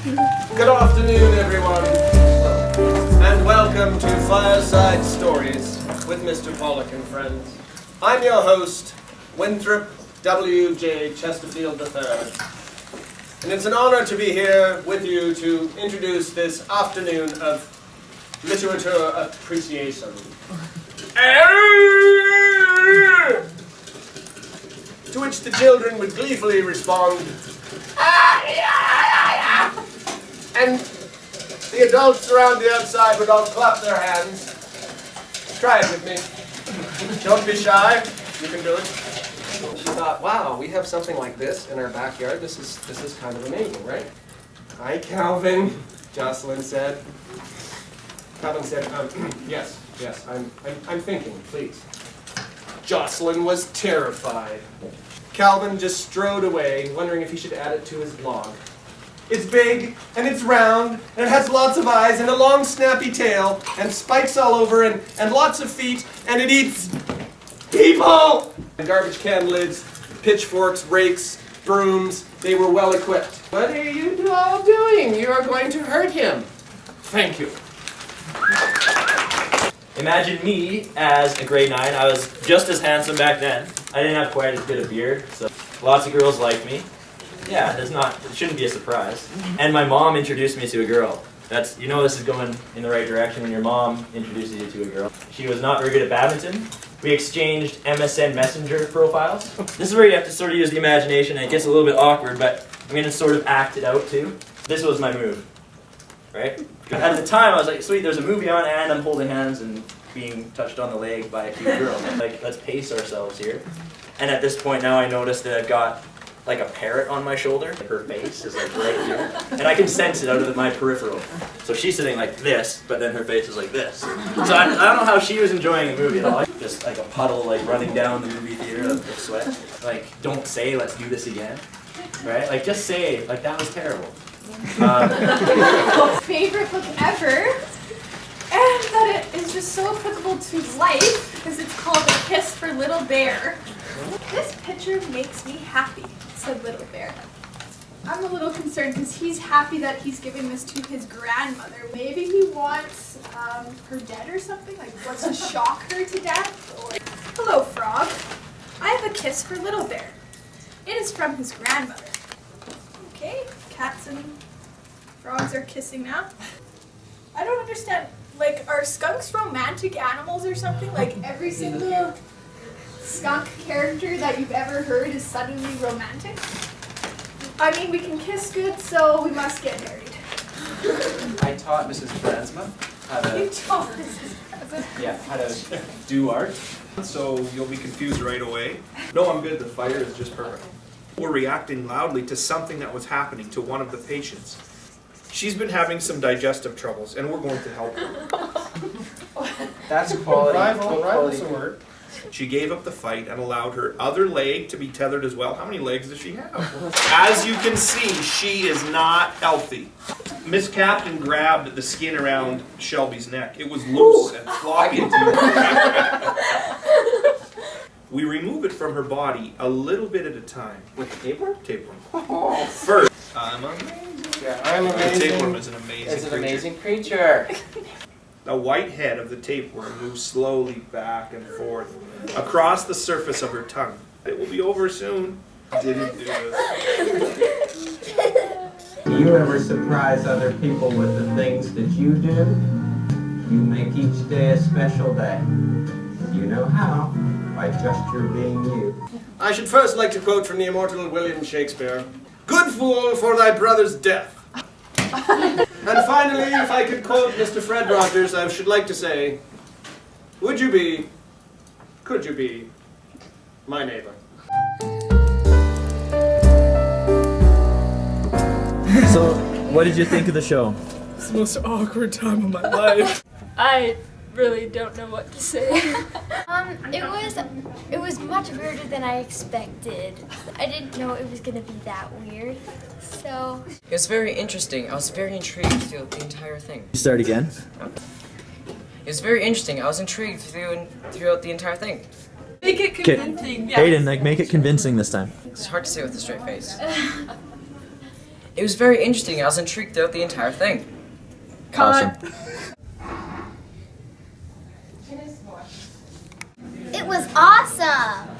Good afternoon, everyone, and welcome to Fireside Stories with Mr. Pawlak and Friends. I'm your host, Winthrop W.J. Chesterfield III, and it's an honor to be here with you to introduce this afternoon of literature appreciation. To which the children would gleefully respond, and the adults around the outside would all clap their hands. Try it with me. Don't be shy. You can do it. She thought, wow, we have something like this in our backyard. This is kind of amazing, right? Hi, Calvin, Jocelyn said. Calvin said, yes, I'm thinking, please. Jocelyn was terrified. Calvin just strode away, wondering if he should add it to his blog. It's big, and it's round, and it has lots of eyes, and a long snappy tail, and spikes all over, and lots of feet, and it eats people! And garbage can lids, pitchforks, rakes, brooms, they were well equipped. What are you all doing? You are going to hurt him. Thank you. Imagine me as a grade 9. I was just as handsome back then. I didn't have quite as good a beard, so lots of girls liked me. Yeah, it shouldn't be a surprise. And my mom introduced me to a girl. This is going in the right direction when your mom introduces you to a girl. She was not very good at badminton. We exchanged MSN Messenger profiles. This is where you have to sort of use the imagination, and it gets a little bit awkward, but I'm going to sort of act it out too. This was my move, right? At the time, I was like, sweet, there's a movie on, and I'm holding hands and being touched on the leg by a cute girl. Like, let's pace ourselves here. And at this point now, I noticed that I've got like a parrot on my shoulder. Her face is like right here. And I can sense it out of my peripheral. So she's sitting like this, but then her face is like this. So I don't know how she was enjoying the movie at all. Just like a puddle like running down the movie theater of sweat. Like, don't say, let's do this again. Right? Like, just say, like, that was terrible. Favorite book ever, and that it is just so applicable to life because it's called A Kiss for Little Bear. This picture makes me happy, said Little Bear. I'm a little concerned because he's happy that he's giving this to his grandmother. Maybe he wants her dead or something, like wants to shock her to death. Or, hello, Frog. I have a kiss for Little Bear. It is from his grandmother. Okay, cats and frogs are kissing now. I don't understand. Like, are skunks romantic animals or something? Like, every single skunk character that you've ever heard is suddenly romantic? I mean, we can kiss good, so we must get married. I taught Mrs. Bransma how to... You taught Mrs. Bransma? Yeah, how to do art. So you'll be confused right away. No, I'm good. The fire is just perfect. We're reacting loudly to something that was happening to one of the patients. She's been having some digestive troubles, and we're going to help her. That's quality. Rival's a word. She gave up the fight and allowed her other leg to be tethered as well. How many legs does she have? As you can see, she is not healthy. Miss Captain grabbed the skin around Shelby's neck. It was loose and floppy. We remove it from her body a little bit at a time. With tapeworm? Tapeworm. First, I'm amazing. Yeah, I'm amazing. The tapeworm is an amazing creature. It's an amazing creature. The white head of the tapeworm moves slowly back and forth across the surface of her tongue. It will be over soon. Didn't do this. Do you ever surprise other people with the things that you do? You make each day a special day. You know how? By just your being you. I should first like to quote from the immortal William Shakespeare. Good fool, for thy brother's death. And finally, if I could quote Mr. Fred Rogers, I should like to say, could you be my neighbor? So, what did you think of the show? It's the most awkward time of my life. I really don't know what to say. It was much weirder than I expected. I didn't know it was gonna be that weird. So it was very interesting. I was very intrigued throughout the entire thing. Start again. It was very interesting. I was intrigued throughout the entire thing. Make it convincing. Yes. Hayden, make it convincing this time. It's hard to say with a straight face. It was very interesting. I was intrigued throughout the entire thing. Cut. It was awesome.